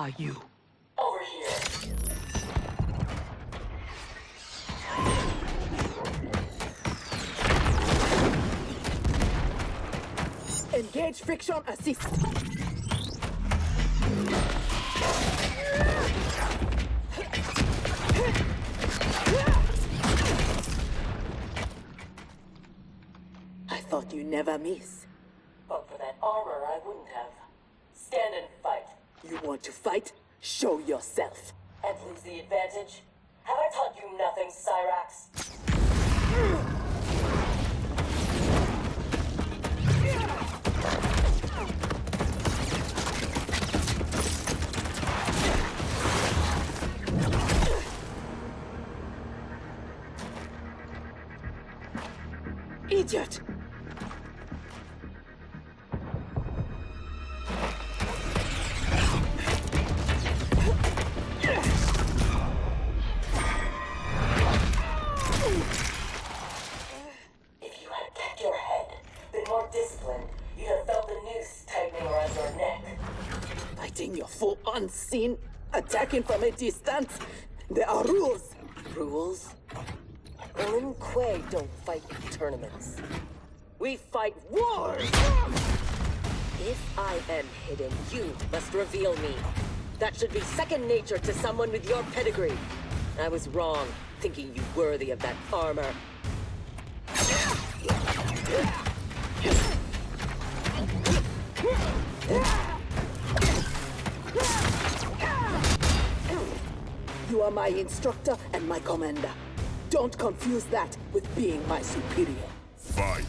are you? Over here. Engage friction assist. I thought you never miss. But for that armor, I wouldn't have. Stand and fight. You want to fight? Show yourself. And lose the advantage? Have I taught you nothing, Cyrax? Idiot! If you had kept your head, been more disciplined, you'd have felt the noose tightening around your neck. Fighting your foe unseen, attacking from a distance. There are rules. Rules? Lin Kuei don't fight in tournaments. We fight wars! If I am hidden, you must reveal me. That should be second nature to someone with your pedigree. I was wrong, thinking you worthy of that armor. You are my instructor and my commander. Don't confuse that with being my superior. Fight!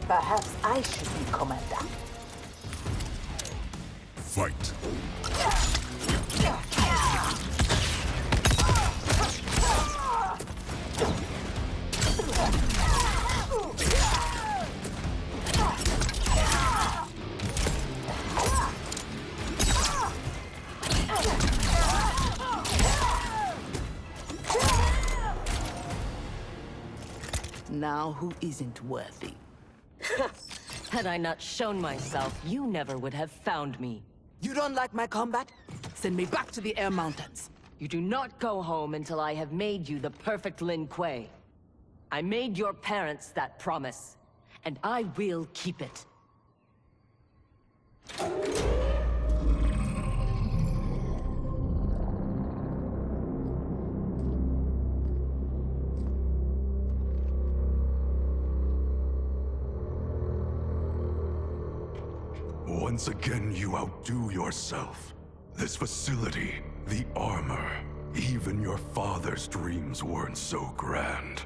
Perhaps I should be commander. Fight! Now who isn't worthy? Had I not shown myself, you never would have found me. You don't like my combat? Send me back to the Air Mountains. You do not go home until I have made you the perfect Lin Kuei. I made your parents that promise, and I will keep it. Once again, you outdo yourself. This facility, the armor, even your father's dreams weren't so grand.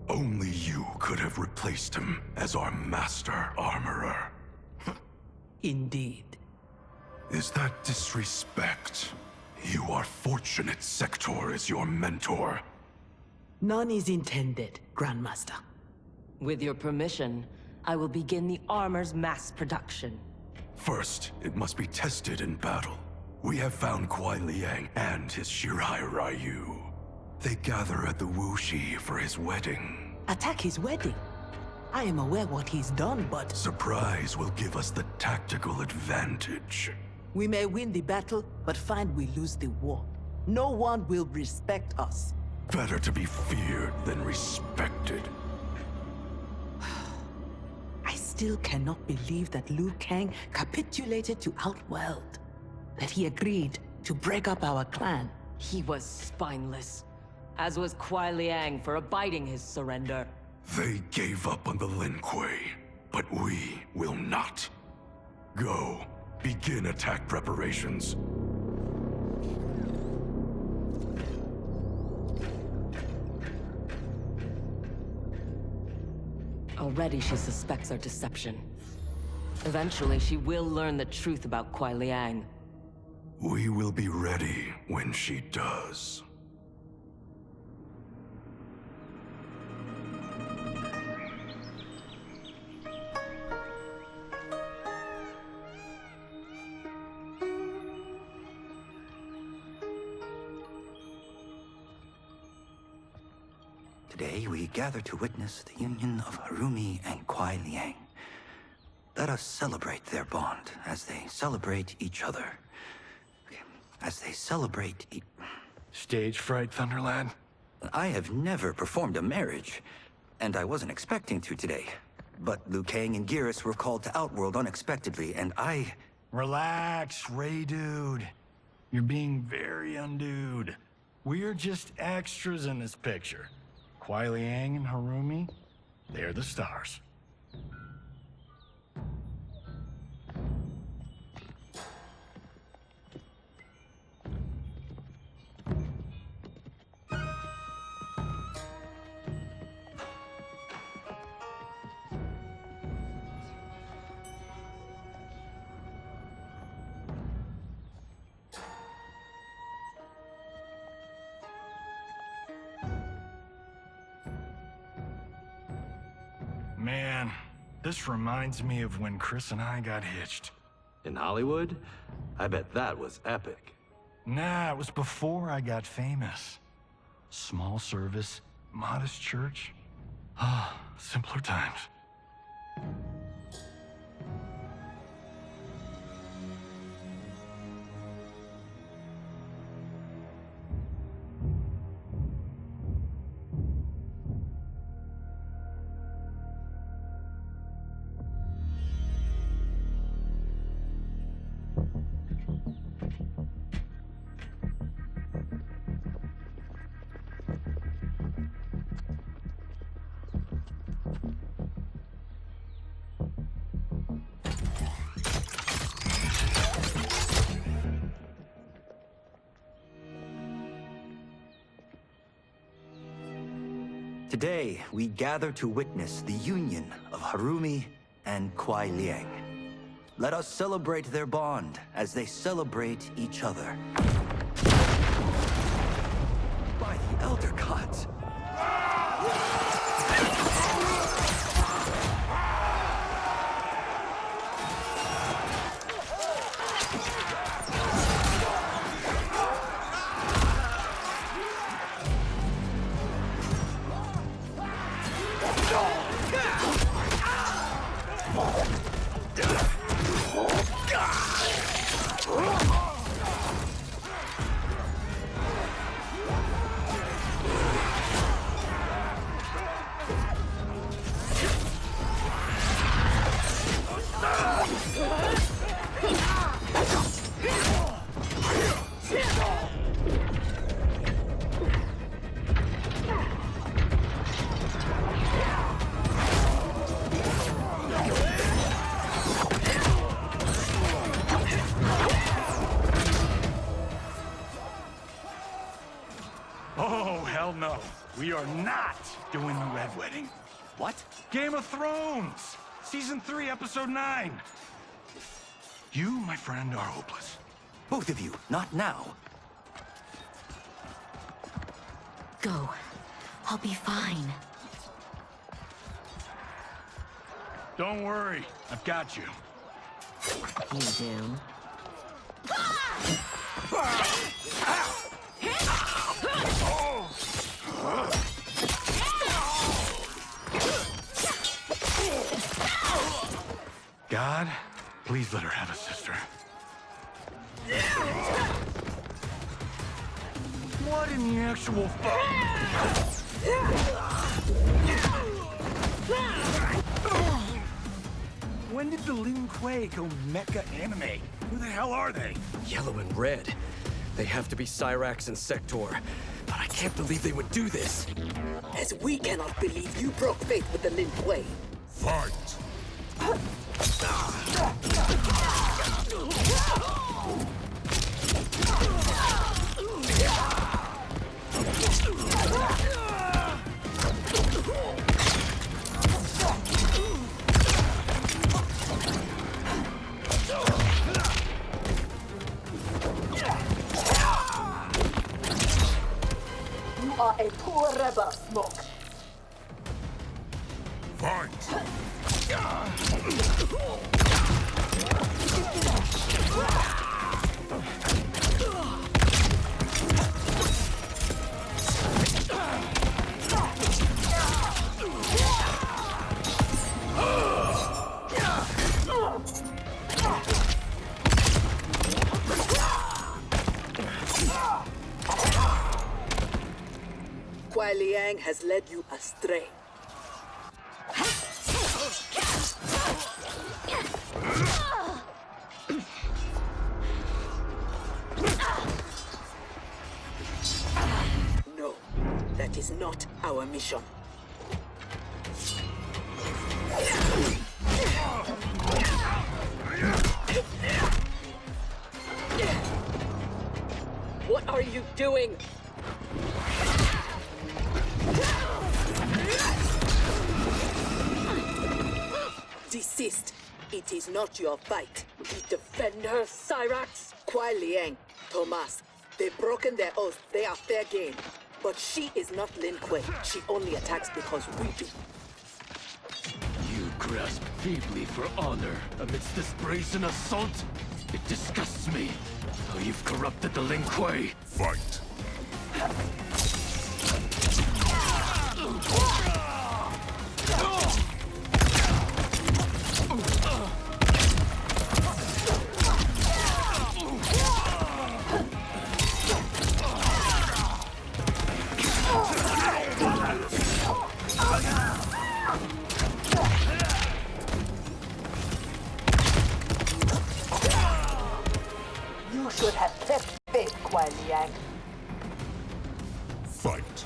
Only you could have replaced him as our master armorer. Indeed. Is that disrespect? You are fortunate Sektor is your mentor. None is intended, Grandmaster. With your permission, I will begin the armor's mass production. First, it must be tested in battle. We have found Kuai Liang and his Shirai Ryu. They gather at the Wuxi for his wedding. Attack his wedding? I am aware what he's done, but... Surprise will give us the tactical advantage. We may win the battle, but find we lose the war. No one will respect us. Better to be feared than respected. I still cannot believe that Liu Kang capitulated to Outworld. That he agreed to break up our clan. He was spineless, as was Kuai Liang for abiding his surrender. They gave up on the Lin Kuei, but we will not. Go, begin attack preparations. Already she suspects our deception. Eventually she will learn the truth about Kuai Liang. We will be ready when she does. Today, we gather to witness the union of Harumi and Kuai Liang. Let us celebrate their bond as they celebrate each other. As they celebrate Stage fright, Thunderlad? I have never performed a marriage, and I wasn't expecting to today. But Liu Kang and Geras were called to Outworld unexpectedly, and I... Relax, Ray dude. You're being very undude. We're just extras in this picture. Kuai Liang and Harumi, they're the stars. Man, this reminds me of when Chris and I got hitched. In Hollywood? I bet that was epic. Nah, it was before I got famous. Small service, modest church. Ah, simpler times. Today, we gather to witness the union of Harumi and Kuai Liang. Let us celebrate their bond as they celebrate each other. By the Elder Gods! Oh, hell no. We are not doing the Red Wedding. What? Game of Thrones! Season 3, Episode 9. You, my friend, are hopeless. Both of you, not now. Go. I'll be fine. Don't worry, I've got you. You do? God, please let her have a sister. What in the actual fuck? When did the Lin Kuei go mecha anime? Who the hell are they? Yellow and red. They have to be Cyrax and Sektor. But I can't believe they would do this. As we cannot believe you broke faith with the Lin Kuei. Fight! You are a poor rebel, Smoke. Fight! Kuai Liang has led you astray. No, that is not our mission. What are you doing? Desist. It is not your fight. You defend her, Cyrax? Kuai Liang, Thomas, they've broken their oath. They are fair game. But she is not Lin Kuei. She only attacks because we do. You grasp feebly for honor amidst this brazen assault? It disgusts me how you've corrupted the Lin Kuei. Fight. You should have kept faith, Kuai Liang. Fight.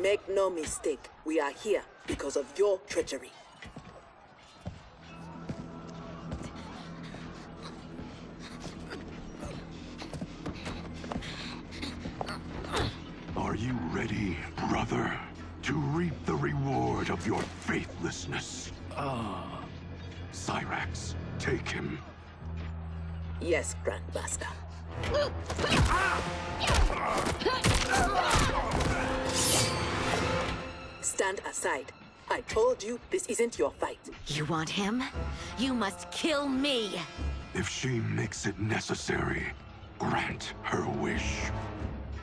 Make no mistake, we are here because of your treachery. Are you ready, brother, to reap the reward of your faithlessness? Cyrax, take him. Yes, Grandmaster. Stand aside. I told you this isn't your fight. You want him? You must kill me! If she makes it necessary, grant her wish.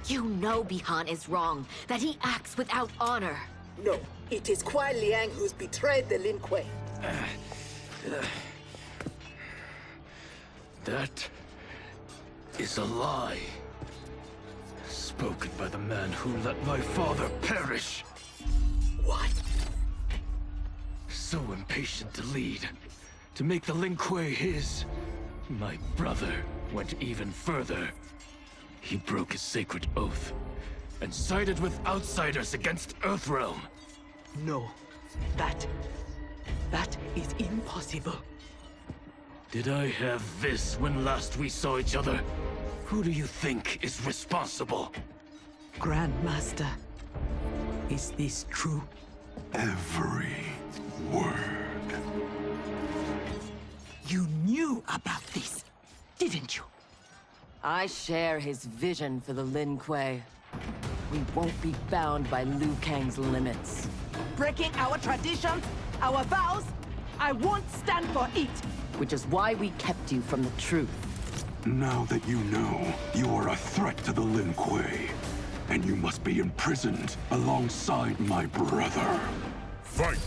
You know Bihan is wrong, that he acts without honor. No, it is Kuai Liang who's betrayed the Lin Kuei. That is a lie. Spoken by the man who let my father perish. What? So impatient to lead, to make the Lin Kuei his. My brother went even further. He broke his sacred oath and sided with outsiders against Earthrealm. No, that is impossible. Did I have this when last we saw each other? Who do you think is responsible? Grandmaster, is this true? Every word. You knew about this, didn't you? I share his vision for the Lin Kuei. We won't be bound by Liu Kang's limits. Breaking our traditions, our vows, I won't stand for it. Which is why we kept you from the truth. Now that you know, you are a threat to the Lin Kuei, and you must be imprisoned alongside my brother. Fight!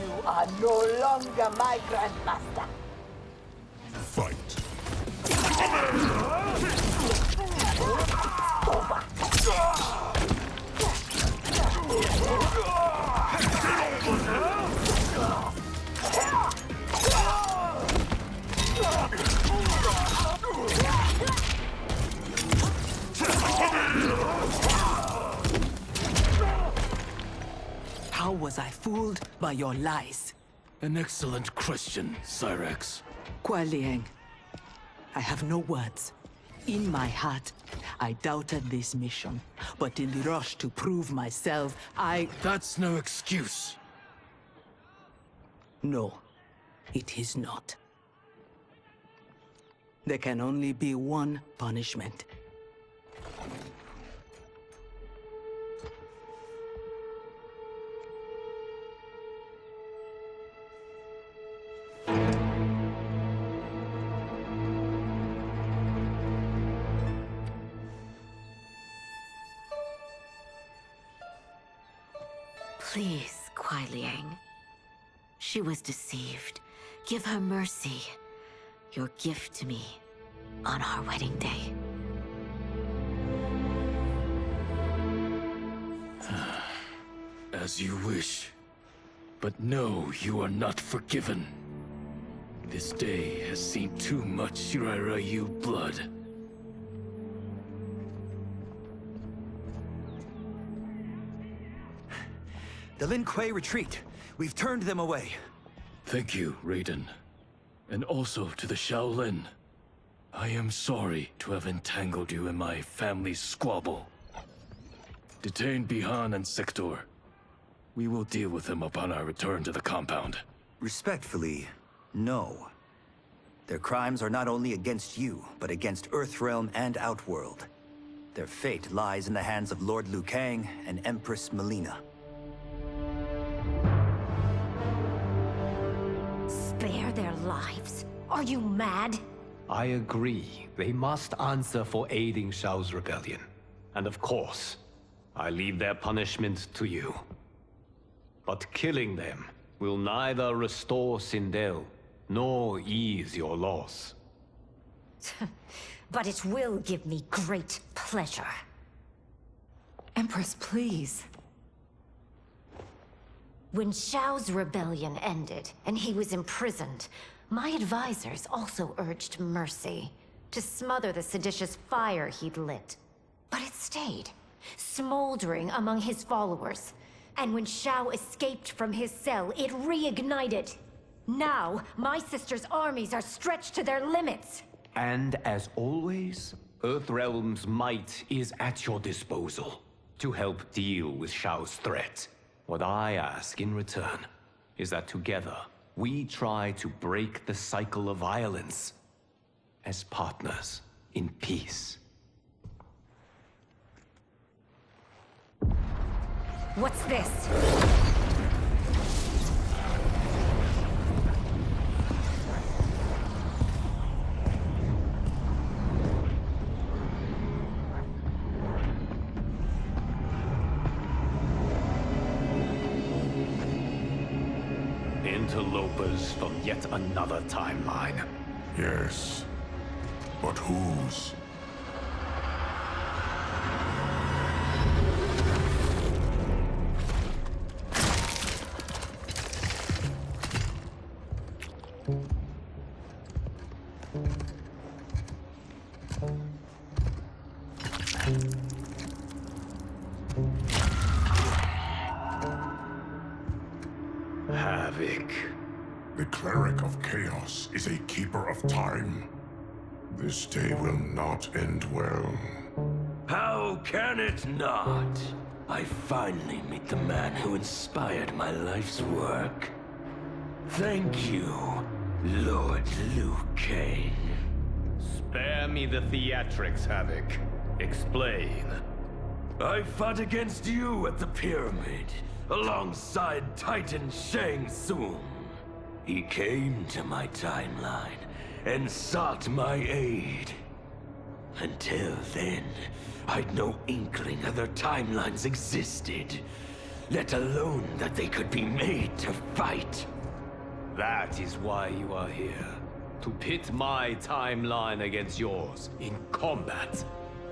You are no longer my Grandmaster. Fight! How was I fooled by your lies? An excellent question, Cyrax. Kuai Liang, I have no words. In my heart, I doubted this mission, but in the rush to prove myself, That's no excuse. No, it is not. There can only be one punishment. Please, Kuai Liang. She was deceived. Give her mercy. Your gift to me on our wedding day. As you wish. But no, you are not forgiven. This day has seen too much Shirairayu blood. The Lin Kuei retreat. We've turned them away. Thank you, Raiden. And also to the Shaolin. I am sorry to have entangled you in my family's squabble. Detain Bihan and Sektor. We will deal with them upon our return to the compound. Respectfully, no. Their crimes are not only against you, but against Earthrealm and Outworld. Their fate lies in the hands of Lord Liu Kang and Empress Melina. Spare their lives? Are you mad? I agree. They must answer for aiding Shao's rebellion. And of course, I leave their punishment to you. But killing them will neither restore Sindel, nor ease your loss. But it will give me great pleasure. Empress, please. When Shao's rebellion ended, and he was imprisoned, my advisors also urged mercy, to smother the seditious fire he'd lit. But it stayed, smoldering among his followers. And when Shao escaped from his cell, it reignited. Now, my sister's armies are stretched to their limits. And as always, Earthrealm's might is at your disposal to help deal with Shao's threat. What I ask in return is that together, we try to break the cycle of violence as partners in peace. What's this? Interlopers from yet another timeline. Yes. But whose? Havoc. The cleric of chaos is a keeper of time. This day will not end well. How can it not? I finally meet the man who inspired my life's work. Thank you, Lord Liu Kang. Spare me the theatrics, Havoc. Explain. I fought against you at the pyramid, alongside Titan Shang Tsung. He came to my timeline and sought my aid. Until then, I'd no inkling other timelines existed, let alone that they could be made to fight. That is why you are here. To pit my timeline against yours in combat.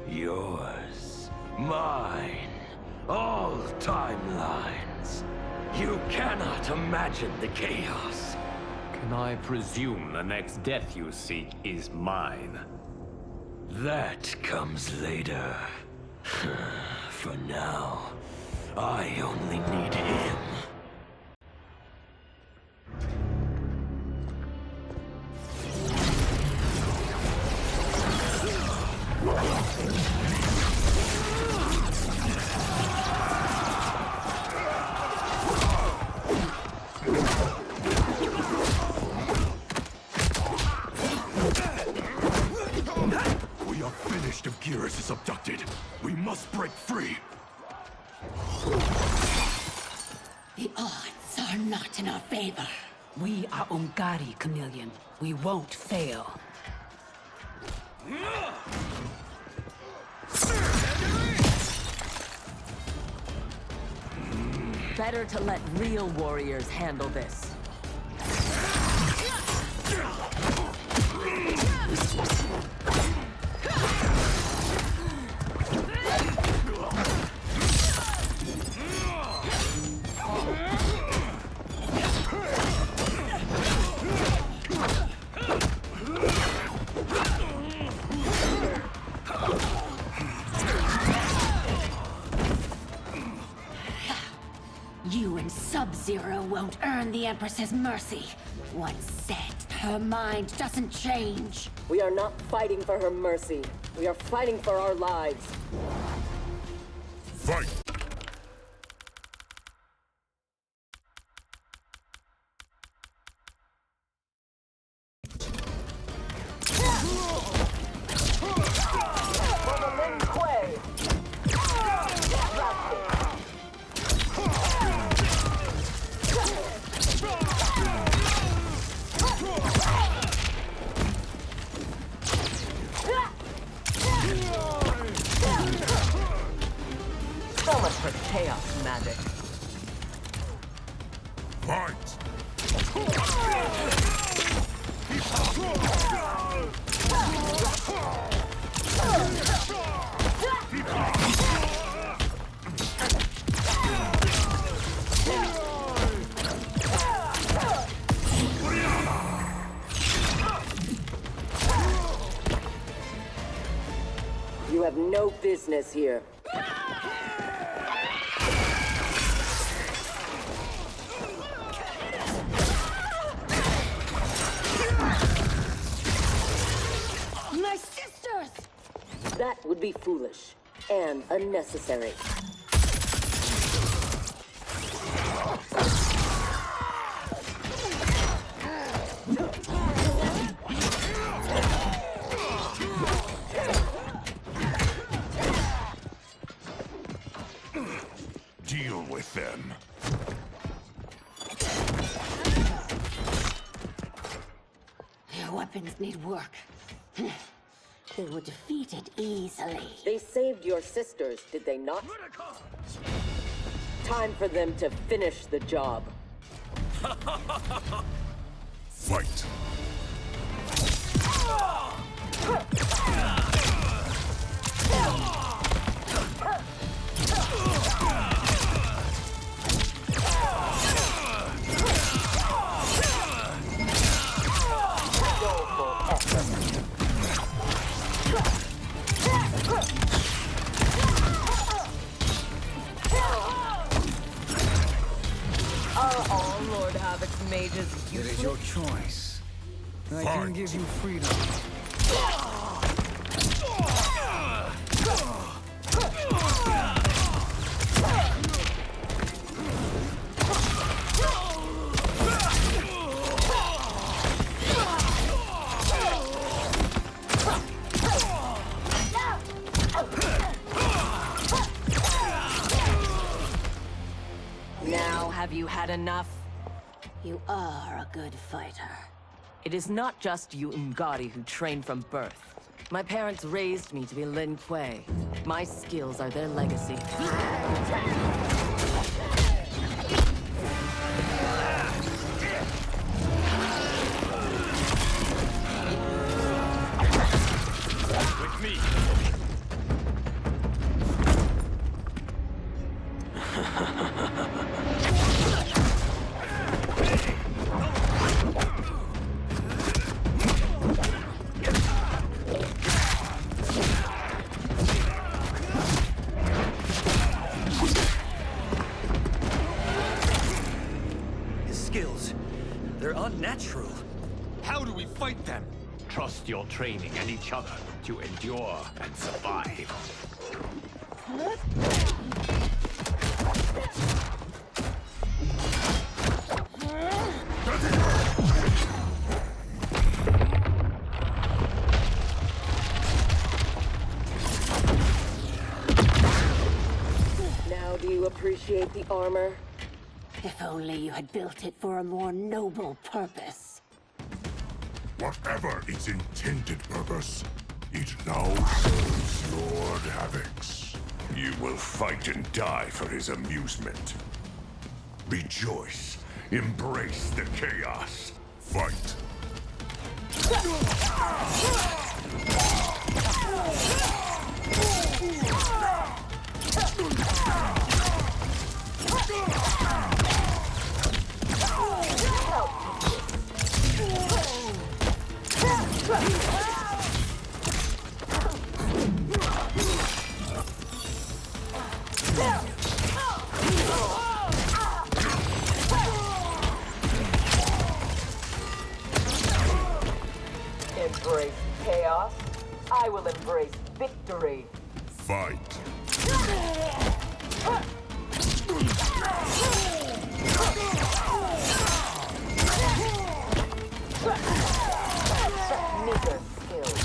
Yours, mine, all timelines. You cannot imagine the chaos. Can I presume the next death you seek is mine? That comes later. For now, I only need him. We are finished if Geras is abducted. We must break free. The odds are not in our favor. We are Ungari, Chameleon. We won't fail. Better to let real warriors handle this. You and Sub-Zero won't earn the Empress's mercy. Once set, her mind doesn't change. We are not fighting for her mercy. We are fighting for our lives. Fight! For the Lin Kuei! So much for chaos magic. Fight! You have no business here. My sisters! That would be foolish and unnecessary. Deal with them. Your weapons need work. They were defeated easily. They saved your sisters, did they not? Time for them to finish the job. Fight! Are all Lord Havoc's mages It is your choice. I can give you freedom. Now have you had enough? You are a good fighter. It is not just you Ungari who train from birth. My parents raised me to be Lin Kuei. My skills are their legacy. With me! fight them. Trust your training and each other to endure and survive. Now do you appreciate the armor? If only you had built it for a more noble purpose. Whatever its intended purpose, it now serves Lord Havoc's. You will fight and die for his amusement. Rejoice. Embrace the chaos. Fight. Embrace chaos. I will embrace victory. Fight. Meager skills.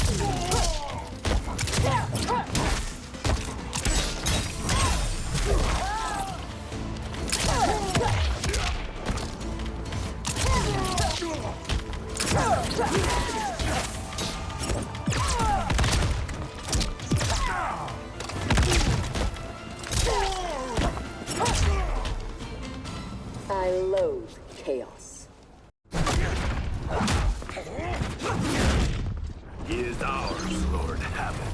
I loathe chaos. He is ours, Lord Havoc.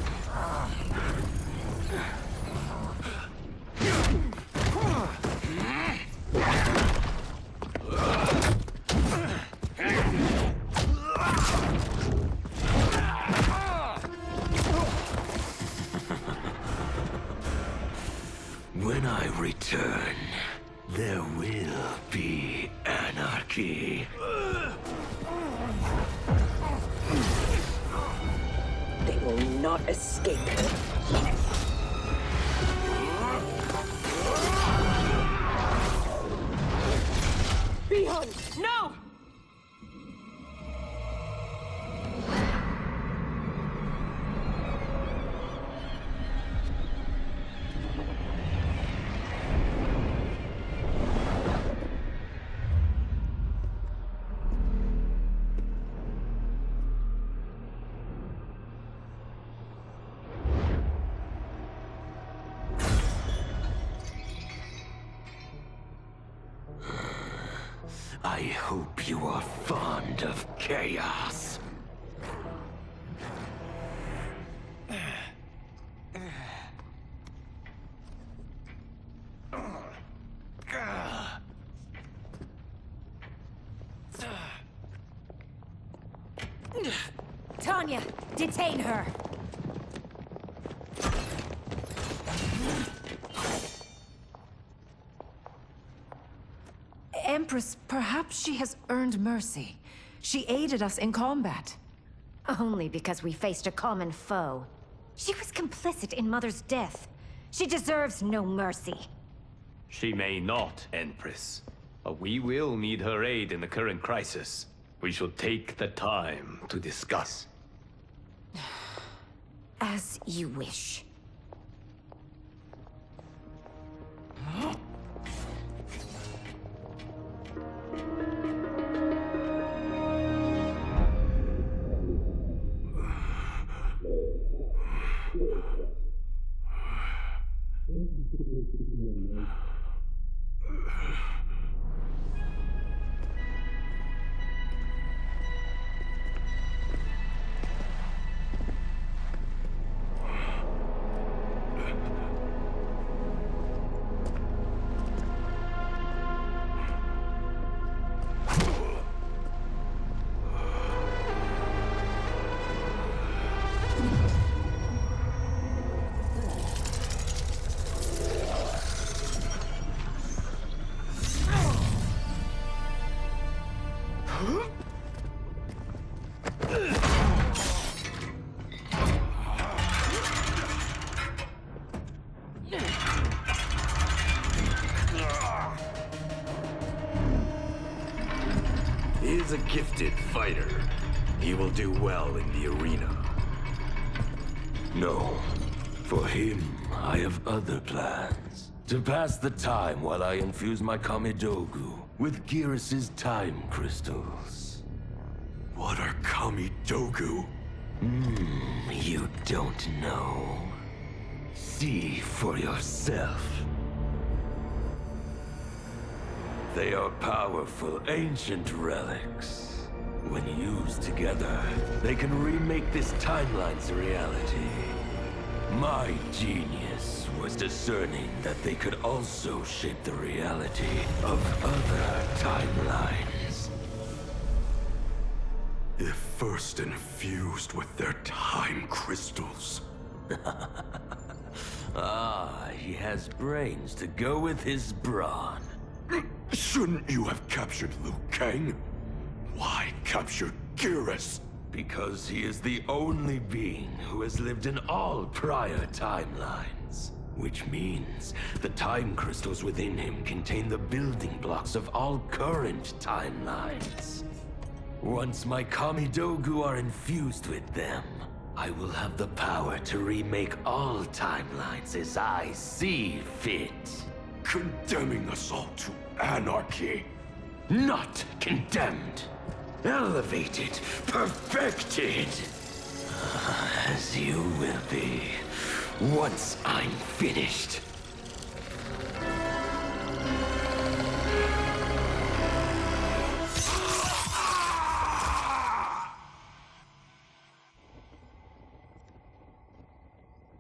When I return, there will be anarchy. They will not escape. Beyond! No! I hope you are fond of chaos. Tanya, detain her! Empress, perhaps she has earned mercy. She aided us in combat. Only because we faced a common foe. She was complicit in Mother's death. She deserves no mercy. She may not, Empress. But we will need her aid in the current crisis. We should take the time to discuss. As you wish. gifted fighter. He will do well in the arena. No. For him, I have other plans. To pass the time while I infuse my Kamidogu with Gearus' time crystals. What are Kamidogu? You don't know. See for yourself. They are powerful, ancient relics. When used together, they can remake this timeline's reality. My genius was discerning that they could also shape the reality of other timelines. If first infused with their time crystals. He has brains to go with his brawn. Shouldn't you have captured Liu Kang? Why capture Gearus? Because he is the only being who has lived in all prior timelines. Which means the time crystals within him contain the building blocks of all current timelines. Once my Kamidogu are infused with them, I will have the power to remake all timelines as I see fit. Condemning us all to anarchy. Not condemned. Elevated, perfected. As you will be, once I'm finished.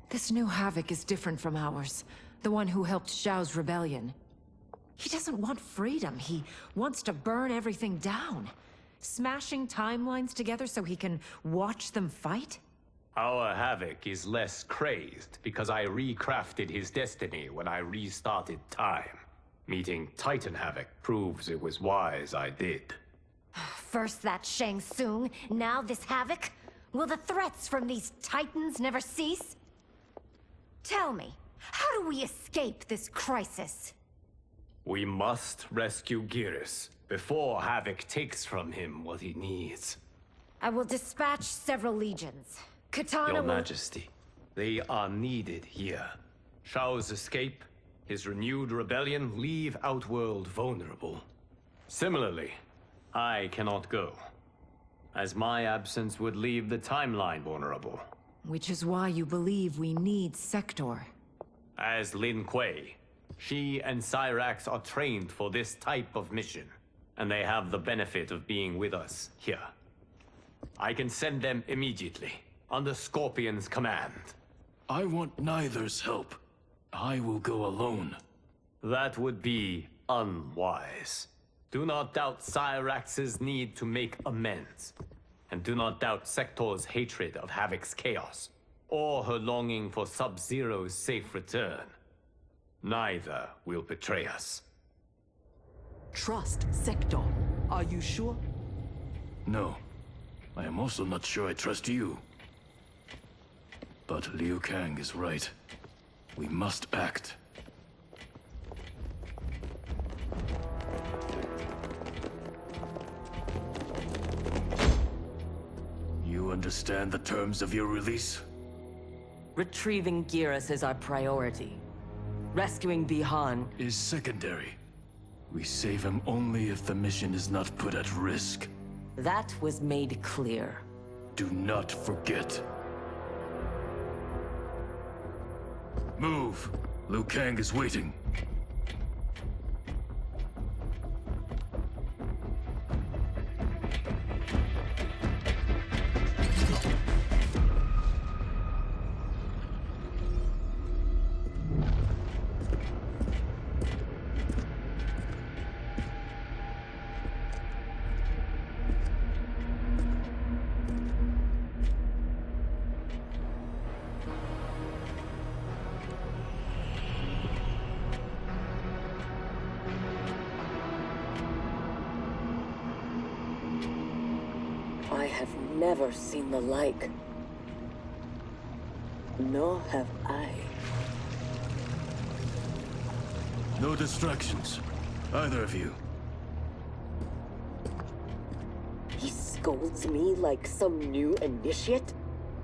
This new Havoc is different from ours. The one who helped Xiao's rebellion. He doesn't want freedom. He wants to burn everything down. Smashing timelines together so he can watch them fight? Our Havoc is less crazed because I recrafted his destiny when I restarted time. Meeting Titan Havoc proves it was wise I did. First that Shang Tsung, now this Havoc? Will the threats from these Titans never cease? Tell me, how do we escape this crisis? We must rescue Gearus before Havoc takes from him what he needs. I will dispatch several legions. Katana Your will... Majesty, they are needed here. Shao's escape, his renewed rebellion leave Outworld vulnerable. Similarly, I cannot go, as my absence would leave the timeline vulnerable. Which is why you believe we need Sektor. As Lin Kuei, she and Cyrax are trained for this type of mission, and they have the benefit of being with us here. I can send them immediately, under Scorpion's command. I want neither's help. I will go alone. That would be unwise. Do not doubt Cyrax's need to make amends. And do not doubt Sektor's hatred of Havoc's chaos, or her longing for Sub-Zero's safe return. Neither will betray us. Trust Sektor. Are you sure? No. I am also not sure I trust you. But Liu Kang is right. We must act. You understand the terms of your release? Retrieving Gearus is our priority. Rescuing Bihan is secondary. We save him only if the mission is not put at risk. That was made clear. Do not forget. Move! Liu Kang is waiting. I have never seen the like. Nor have I. No distractions. Either of you. scolds me like some new initiate?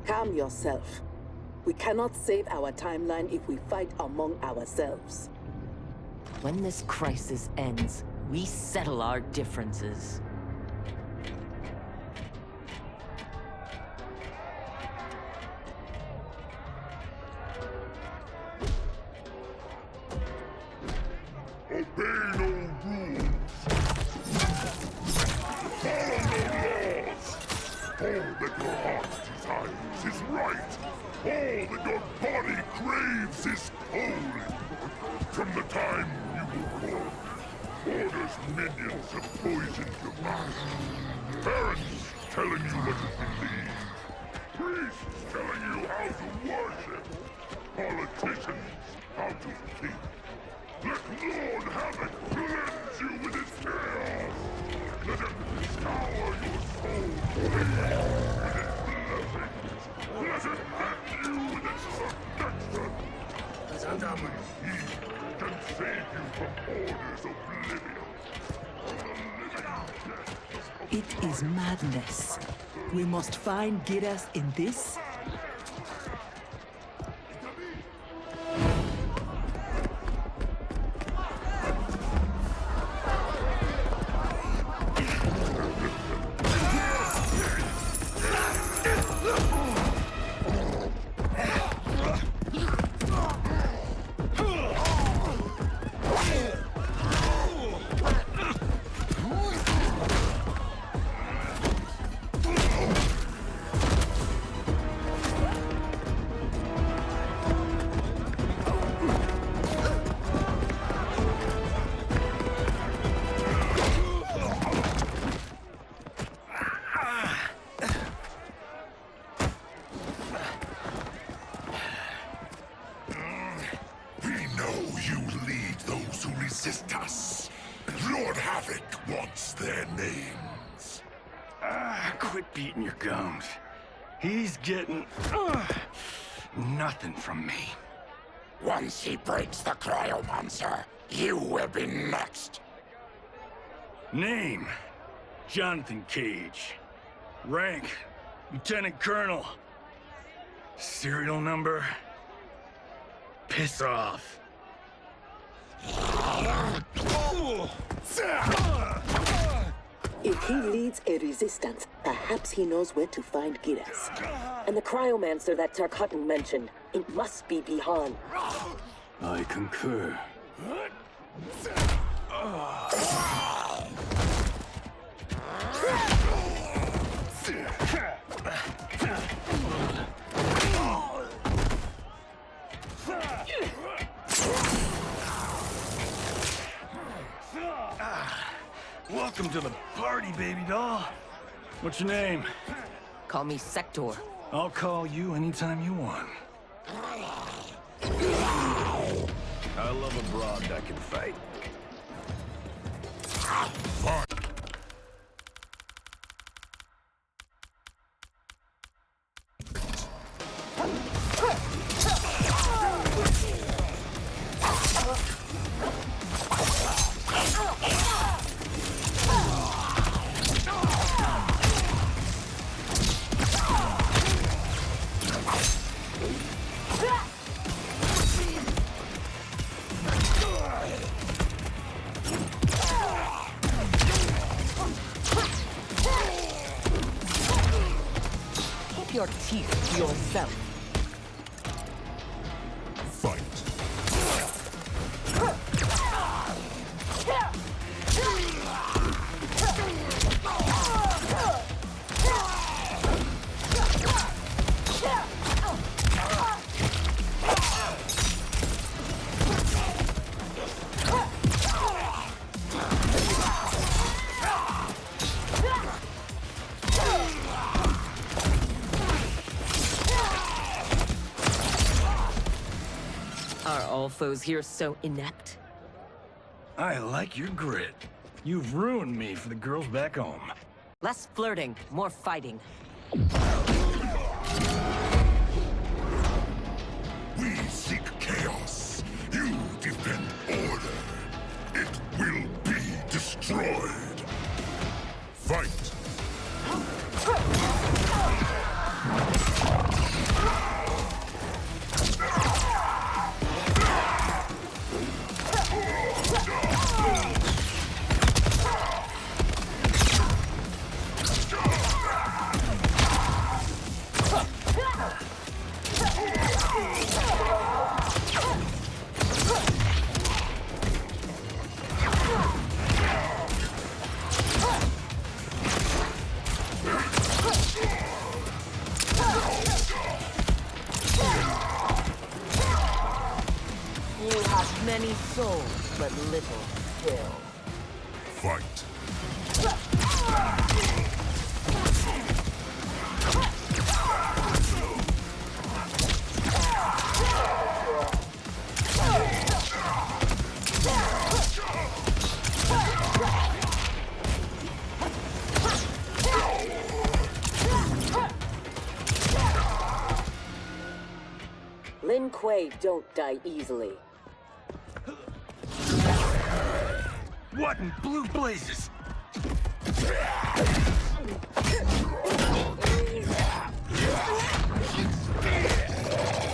Calm yourself. We cannot save our timeline if we fight among ourselves. When this crisis ends, we settle our differences. Obey no rules. Follow no laws. All that your heart desires is right. All that your body craves is holy. From the time you were born, Order's minions have poisoned your mind. Parents telling you what to believe. Priests telling you how to worship. Politicians how to think. Let Lord Havoc cleanse you with his chaos! Let him scour your soul with his blessings! Let him hand you with his protection! Only he can save you from Order's oblivion! It is madness. We must find Giras in this. Resist us. Lord Havoc wants their names. Quit beating your gums. He's getting nothing from me. Once he breaks the cryomancer, you will be next. Name: Jonathan Cage. Rank: Lieutenant Colonel. Serial number: piss off. If he leads a resistance, perhaps he knows where to find Giras. And the cryomancer that Tarkatan mentioned, it must be Bihan. I concur. Welcome to the party, baby doll. What's your name? Call me Sektor. I'll call you anytime you want. I love a broad that can fight. Fine. Your teeth to yourself. Fight. Are all foes here so inept? I like your grit. You've ruined me for the girls back home. Less flirting, more fighting. We seek chaos. You defend order. It will be destroyed. Fight. Many souls, but little skill. Fight. Lin Kuei don't die easily. What in blue blazes?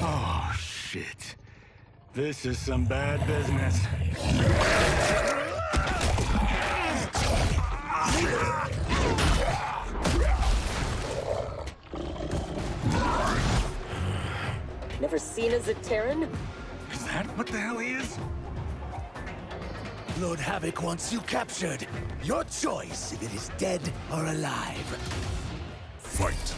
Oh, shit. This is some bad business. Never seen a Zacteran? Is that what the hell he is? Lord Havoc wants you captured. Your choice if it is dead or alive. Fight.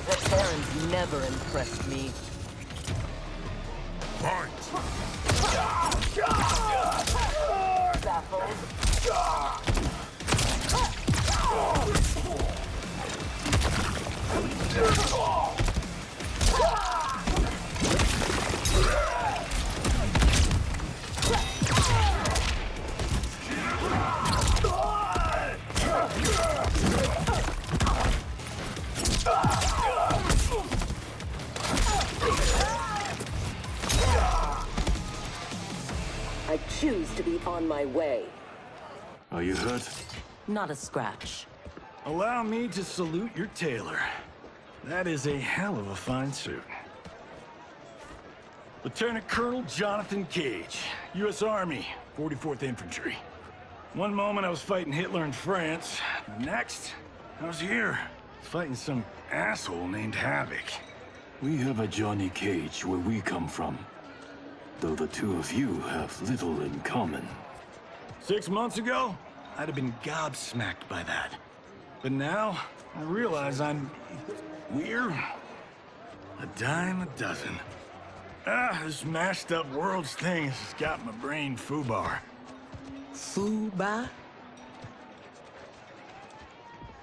Zacterans never impressed me. Fight. I choose to be on my way. Are you hurt? Not a scratch. Allow me to salute your tailor. That is a hell of a fine suit. Lieutenant Colonel Jonathan Cage, U.S. Army, 44th Infantry. One moment I was fighting Hitler in France. The next, I was here, fighting some asshole named Havoc. We have a Johnny Cage where we come from. Though the two of you have little in common. 6 months ago, I'd have been gobsmacked by that. But now, I realize I'm weird. A dime a dozen. This mashed up world's thing has got my brain foobar. Fuba?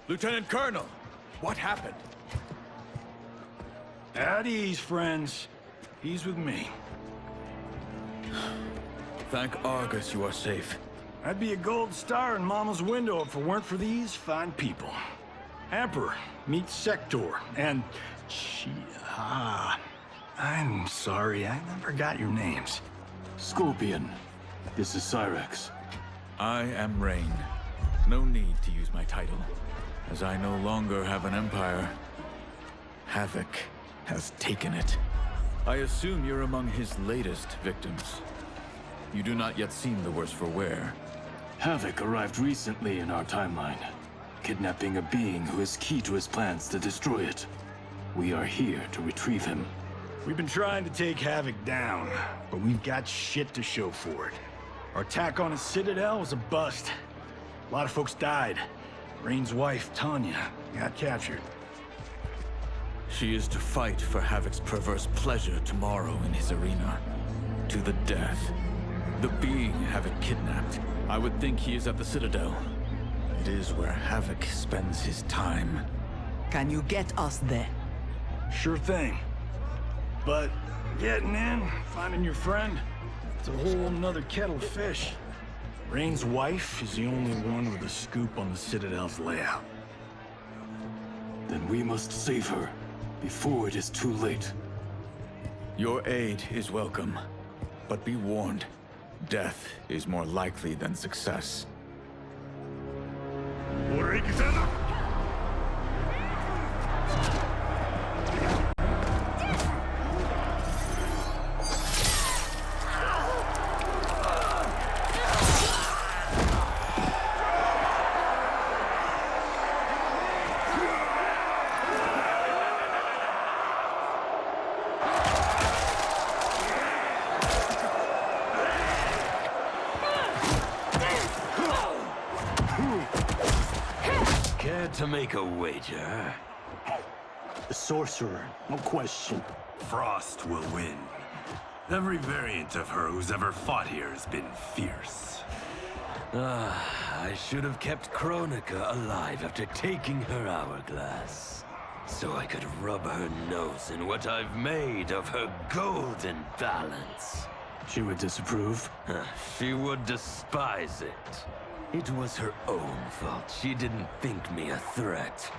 Lieutenant Colonel, what happened? At ease, friends. He's with me. Thank Argus you are safe. I'd be a gold star in Mama's window if it weren't for these fine people. Emperor, meet Sektor, and... I'm sorry, I never got your names. Scorpion, this is Cyrax. I am Rain. No need to use my title, as I no longer have an empire. Havoc has taken it. I assume you're among his latest victims. You do not yet seem the worse for wear. Havoc arrived recently in our timeline, kidnapping a being who is key to his plans to destroy it. We are here to retrieve him. We've been trying to take Havoc down, but we've got shit to show for it. Our attack on his citadel was a bust. A lot of folks died. Rain's wife, Tanya, got captured. She is to fight for Havoc's perverse pleasure tomorrow in his arena. To the death. The being Havoc kidnapped. I would think he is at the Citadel. It is where Havoc spends his time. Can you get us there? Sure thing. But getting in, finding your friend, it's a whole nother kettle of fish. Rain's wife is the only one with a scoop on the Citadel's layout. Then we must save her, before it is too late. Your aid is welcome, but be warned. Death is more likely than success. to make a wager? The sorcerer, no question. Frost will win. Every variant of her who's ever fought here has been fierce. I should have kept Kronika alive after taking her hourglass. So I could rub her nose in what I've made of her golden balance. She would disapprove? She would despise it. It was her own fault. She didn't think me a threat.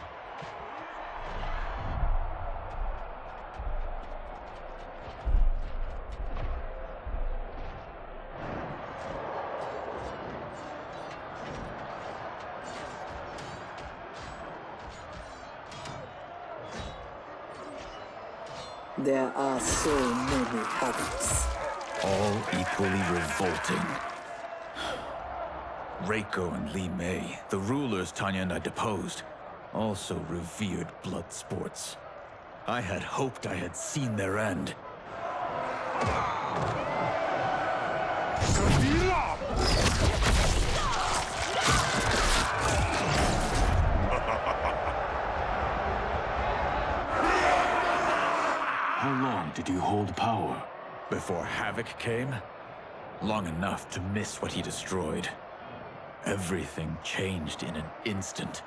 There are so many Havocs. All equally revolting. Reiko and Li Mei, the rulers Tanya and I deposed, also revered blood sports. I had hoped I had seen their end. How long did you hold power? Before Havoc came? Long enough to miss what he destroyed. Everything changed in an instant.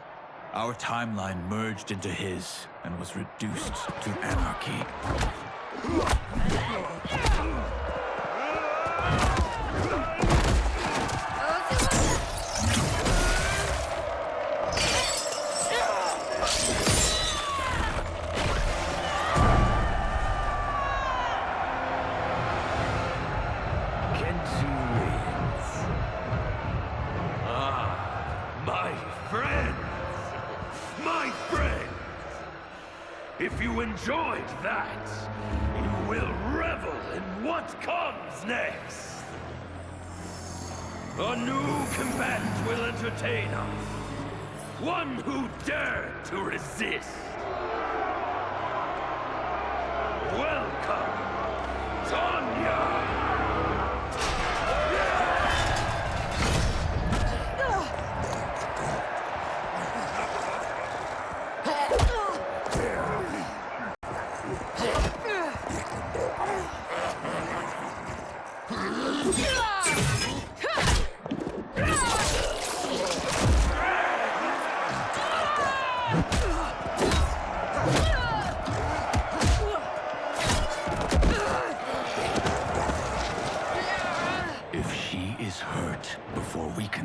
Our timeline merged into his and was reduced to anarchy. If you enjoyed that, you will revel in what comes next. A new combatant will entertain us. One who dared to resist. Welcome, Tanya!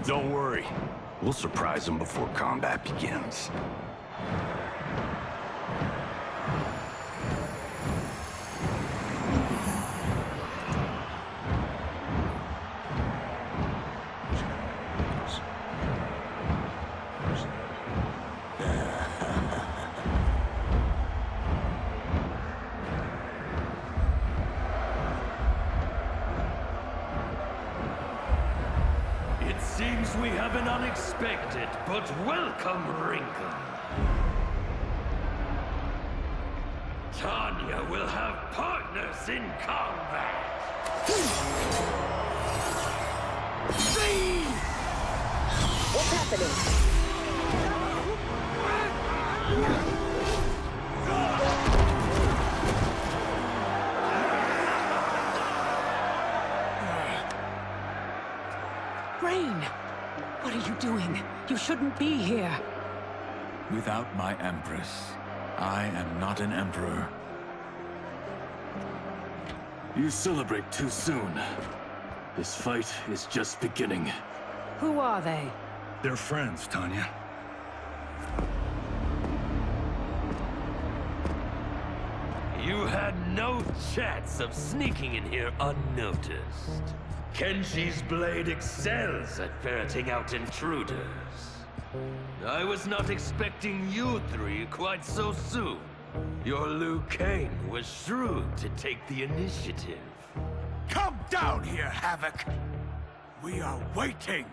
Don't worry. We'll surprise them before combat begins. Seems we have an unexpected but welcome wrinkle. Tanya will have partners in combat. What's happening? Rain! What are you doing? You shouldn't be here. Without my Empress, I am not an Emperor. You celebrate too soon. This fight is just beginning. Who are they? They're friends, Tanya. You had no chance of sneaking in here unnoticed. Kenshi's blade excels at ferreting out intruders. I was not expecting you three quite so soon. Your Liu Kang was shrewd to take the initiative. Come down here, Havoc! We are waiting!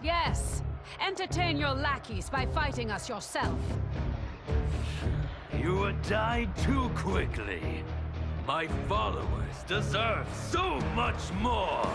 Yes! Entertain your lackeys by fighting us yourself. You would die too quickly. My followers deserve so much more!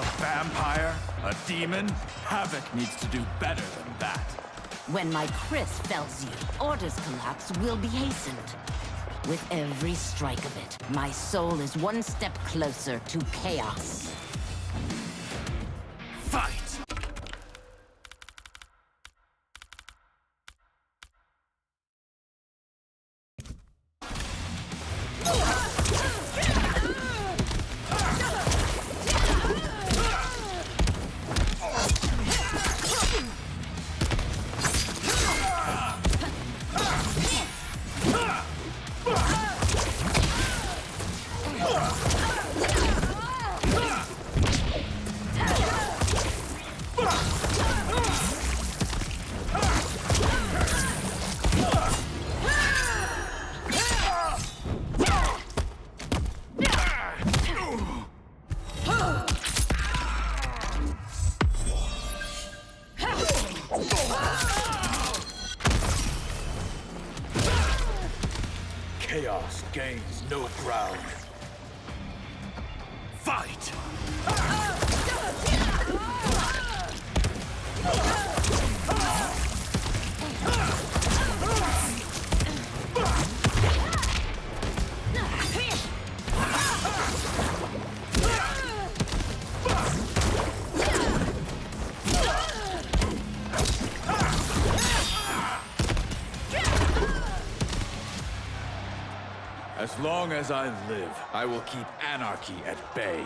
A vampire? A demon? Havoc needs to do better than that. When my Chris fells you, Order's collapse will be hastened. With every strike of it, my soul is one step closer to chaos. Fight! Chaos gains no ground. Fight! As long as I live, I will keep anarchy at bay.